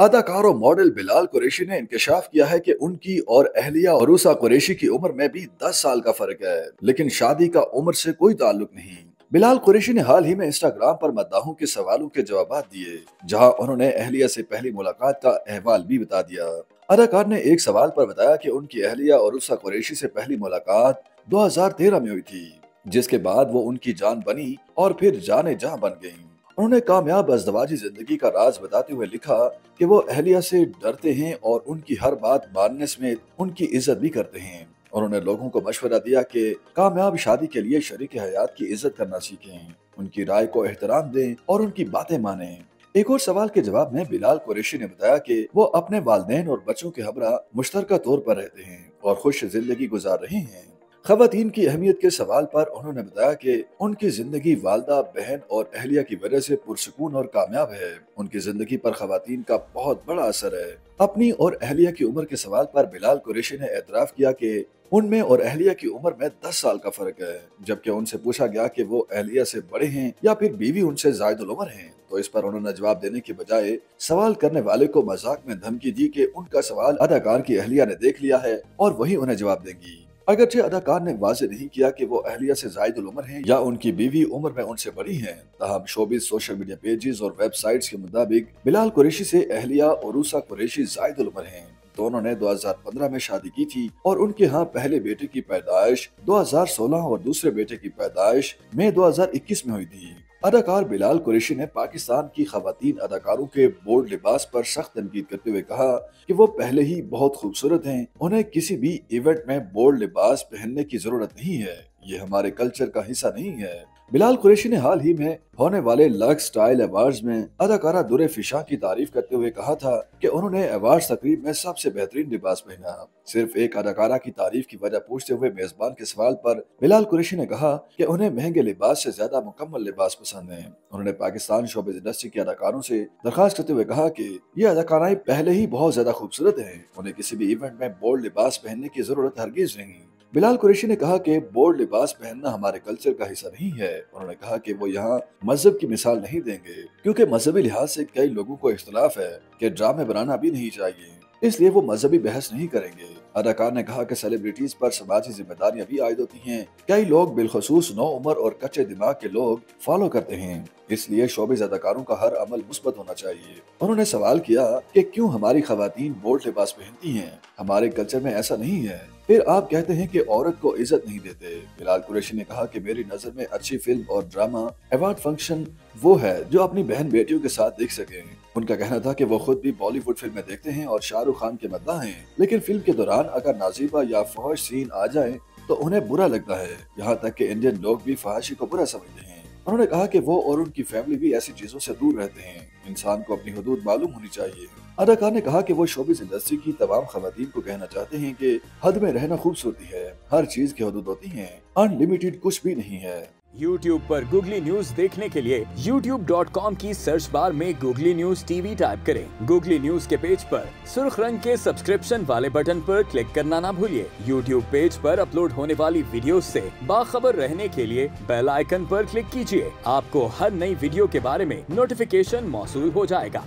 अदाकार और मॉडल बिलाल कुरैशी ने इंकशाफ किया है कि उनकी और अहलिया अरूसा कुरैशी की उम्र में भी 10 साल का फर्क है, लेकिन शादी का उम्र से कोई ताल्लुक नहीं। बिलाल कुरैशी ने हाल ही में इंस्टाग्राम पर मद्दाहों के सवालों के जवाब दिए, जहां उन्होंने अहलिया से पहली मुलाकात का अहवाल भी बता दिया। अदाकार ने एक सवाल पर बताया कि उनकी अहलिया अरूसा कुरैशी से पहली मुलाकात 2013 में हुई थी, जिसके बाद वो उनकी जान बनी और फिर जाने जहां बन गईं। उन्होंने कामयाब अज़दवाजी जिंदगी का राज बताते हुए लिखा कि वो अहलिया से डरते हैं और उनकी हर बात मानने समेत उनकी इज्जत भी करते हैं। उन्होंने लोगों को मशवरा दिया कि कामयाब शादी के लिए शरीक हयात की इज्जत करना सीखें, उनकी राय को एहतराम दें और उनकी बातें मानें। एक और सवाल के जवाब में बिलाल कुरैशी ने बताया कि वो अपने वालिदैन और बच्चों के हमरा मुश्तरका तौर पर रहते हैं और खुश जिंदगी गुजार रहे हैं। खवातीन की अहमियत के सवाल पर उन्होंने बताया कि उनकी जिंदगी वालदा, बहन और अहलिया की वजह से पुरसुकून और कामयाब है। उनकी जिंदगी पर खवातीन का बहुत बड़ा असर है। अपनी और अहलिया की उम्र के सवाल पर बिलाल कुरैशी ने एतराफ किया कि उनमें और अहलिया की उम्र में 10 साल का फर्क है। जबकि उनसे पूछा गया कि वो अहलिया से बड़े हैं या फिर बीवी उनसे जायदुल उम्र हैं, तो इस पर उन्होंने जवाब देने के बजाय सवाल करने वाले को मजाक में धमकी दी कि उनका सवाल अदाकार की अहलिया ने देख लिया है और वही उन्हें जवाब देंगी। अगरचे अदाकार ने वाज़ेह नहीं किया कि वो अहलिया से जायदुल उम्र हैं या उनकी बीवी उम्र में उनसे बड़ी हैं, ताहम शोबिज़ सोशल मीडिया पेजेस और वेबसाइट्स के मुताबिक बिलाल कुरैशी से अहलिया अरूसा कुरैशी जायदुल उम्र हैं। दोनों ने 2015 में शादी की थी और उनके यहाँ पहले बेटे की पैदाइश 2016 और दूसरे बेटे की पैदाइश मई 2021 में हुई थी। अदाकार बिलाल कुरैशी ने पाकिस्तान की खवातीन अदाकारों के बोल्ड लिबास पर सख्त तनकीद करते हुए कहा कि वो पहले ही बहुत खूबसूरत हैं, उन्हें किसी भी इवेंट में बोल्ड लिबास पहनने की जरूरत नहीं है, ये हमारे कल्चर का हिस्सा नहीं है। बिलाल कुरैशी ने हाल ही में होने वाले लक्स स्टाइल अवार्ड्स में अदाकारा दुरे फिशा की तारीफ करते हुए कहा था कि उन्होंने अवार्ड्स तकरीब में सबसे बेहतरीन लिबास पहना। सिर्फ एक अदाकारा की तारीफ की वजह पूछते हुए मेजबान के सवाल पर बिलाल कुरैशी ने कहा कि उन्हें महंगे लिबास से ज्यादा मुकम्मल लिबास पसंद है। उन्होंने पाकिस्तान शोबिज़ इंडस्ट्री के अदाकारों से दरखास्त करते हुए कहा कि ये अदाकाराएं पहले ही बहुत ज्यादा खूबसूरत हैं, उन्हें किसी भी इवेंट में बोल्ड लिबास पहनने की जरूरत हरगिज नहीं। बिलाल कुरैशी ने कहा कि बोल्ड लिबास पहनना हमारे कल्चर का हिस्सा नहीं है। उन्होंने कहा कि वो यहाँ मजहब की मिसाल नहीं देंगे, क्योंकि मजहबी लिहाज से कई लोगों को इख्तलाफ है कि ड्रामे बनाना भी नहीं चाहिए, इसलिए वो मजहबी बहस नहीं करेंगे। अदाकार ने कहा कि सेलिब्रिटीज पर समाजी जिम्मेदारियां भी आयद होती हैं। कई लोग बिलखसूस नौ उम्र और कच्चे दिमाग के लोग फॉलो करते हैं, इसलिए शोबिज़ अदाकारों का हर अमल मुस्बत होना चाहिए। उन्होंने सवाल किया कि क्यों हमारी खवातीन बोल्ड लिबास पहनती हैं, हमारे कल्चर में ऐसा नहीं है, फिर आप कहते हैं कि औरत को इज्जत नहीं देते। बिलाल कुरैशी ने कहा कि मेरी नजर में अच्छी फिल्म और ड्रामा अवार्ड फंक्शन वो है जो अपनी बहन बेटियों के साथ देख सके। उनका कहना था कि वो खुद भी बॉलीवुड फिल्में देखते हैं और शाहरुख खान के मद्दाह हैं, लेकिन फिल्म के दौरान अगर नाजीबा या फहश सीन आ जाए तो उन्हें बुरा लगता है। यहाँ तक कि इंडियन लोग भी फहाशी को बुरा समझते हैं। उन्होंने कहा कि वो और उनकी फैमिली भी ऐसी चीजों से दूर रहते हैं। इंसान को अपनी हदूद मालूम होनी चाहिए। अदाकार ने कहा कि वो शोबिज़ इंडस्ट्री की तमाम खवातीन को कहना चाहते हैं कि हद में रहना खूबसूरती है, हर चीज की हदूद होती है, अनलिमिटेड कुछ भी नहीं है। YouTube पर गूगली न्यूज देखने के लिए youtube.com की सर्च बार में गूगली न्यूज टीवी टाइप करें। गूगली न्यूज के पेज पर सुर्ख रंग के सब्सक्रिप्शन वाले बटन पर क्लिक करना ना भूलिए। YouTube पेज पर अपलोड होने वाली वीडियोस से बाखबर रहने के लिए बेल आइकन पर क्लिक कीजिए। आपको हर नई वीडियो के बारे में नोटिफिकेशन मौसूल हो जाएगा।